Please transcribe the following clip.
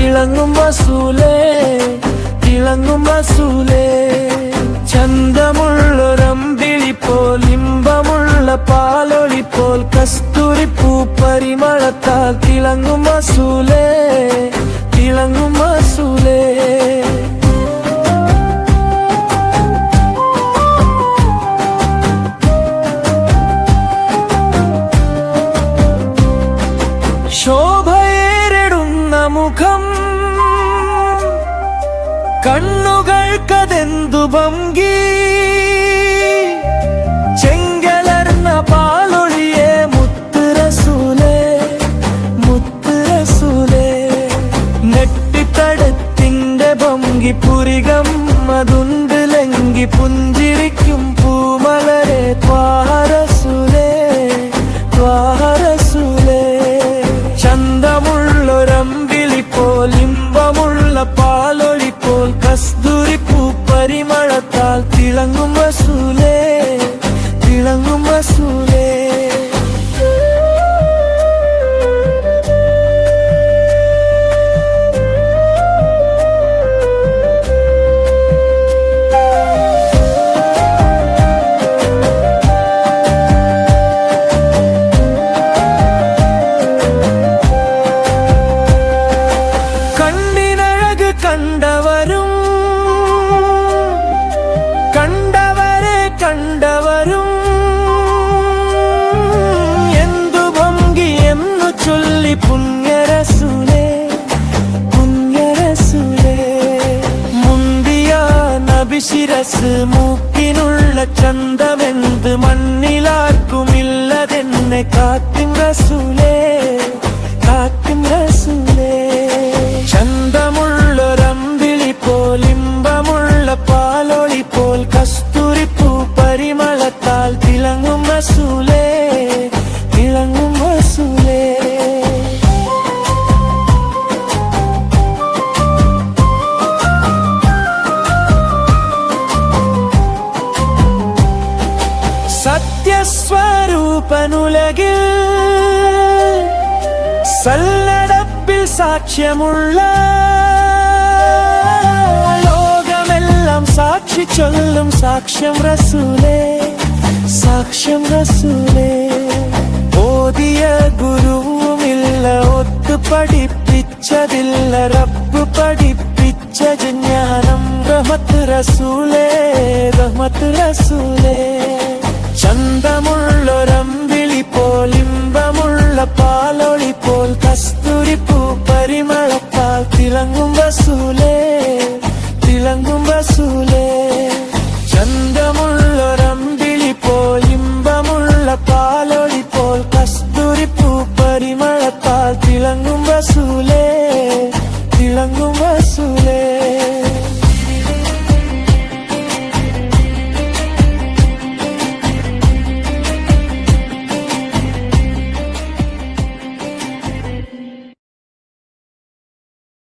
തിളങ്ങും വസൂലേ തിളങ്ങും വസൂലേ ചന്തമുള്ളൊരമ്പിളി പോൽ ഇമ്പമുള്ള പാലൊളി പോൽ കസ്തൂരിപ്പൂ പരിമളത്താൽ തിളങ്ങും വസൂലേ തിളങ്ങും വസൂലേ ശോഭയേറിടുന്ന മുഖം കണ്ണുകൾക്കതെന്തു ഭംഗി ചെങ്കലർന്ന പാലൊളിയെ മുത്ത് റസൂലേ മുത്ത് റസൂലേ നെട്ടിത്തടത്തിന്റെ ഭംഗി പുരികം അതുണ്ട് ലംഘി പുഞ്ചിരിക്കും പൂമലരെ ത്വാഹ റസൂലേ ത്വാഹ റസൂലേ ചന്തമുള്ളൊരമ്പിളി പോൽ ഇമ്പമുള്ള പാലൊളി പോൽ കസ്തൂരിപ്പൂ പരിമളത്താൽ തിളങ്ങും വസൂലേ തിളങ്ങും വസൂലേ കണ്ടവരും കണ്ടവരെ കണ്ടവരും എന്തു ഭംഗി എന്നു ചൊല്ലി പുണ്യരസൂലേ പുണ്യരസൂലേ മുന്തിയ നബിശിരസ് മൂക്കിനുള്ള ചന്തമെന്ത് മണ്ണിലാർക്കുമില്ലതെന്നെ കാത്തിൻ റസൂലേ കാത്തിൻ റസൂലേ ചന്തമുള്ളൊരമ്പിളി പോൽ ഇമ്പമുള്ള പാലൊളി പോൽ കസ്തൂരിപ്പൂ പരിമളത്താൽ തിളങ്ങും വസൂലേ തിളങ്ങും വസൂലേ സത്യസ്വരൂപനുലകിൽ സല്ലടപ്പിൽ സാക്ഷ്യമുള്ള ലോകമെല്ലാം സാക്ഷി ചൊല്ലും സാക്ഷ്യം റസൂലേ സാക്ഷ്യം റസൂലേ ഓതിയ ഗുരുവുമില്ല ഒത്തു പഠിപ്പിച്ചതില്ല റബ്ബ് പഠിപ്പിച്ച ജ്ഞാനം റഹ്മത്ത് റസൂലേ റഹ്മത്ത് റസൂലേ ചന്തമുള്ളൊരമ്പിളി പോൽ ഇമ്പമുള്ള പാലൊളി പോൽ കസ്തൂരിപ്പൂ പരിമളത്താൽ തിളങ്ങും വസൂലേ തിളങ്ങും വസൂലേ ചന്തമുള്ളൊരമ്പിളി പോൽ ഇമ്പമുള്ള പാലൊളി പോൽ കസ്തൂരിപ്പൂ പരിമളത്താൽ തിളങ്ങും വസൂലേ തിളങ്ങും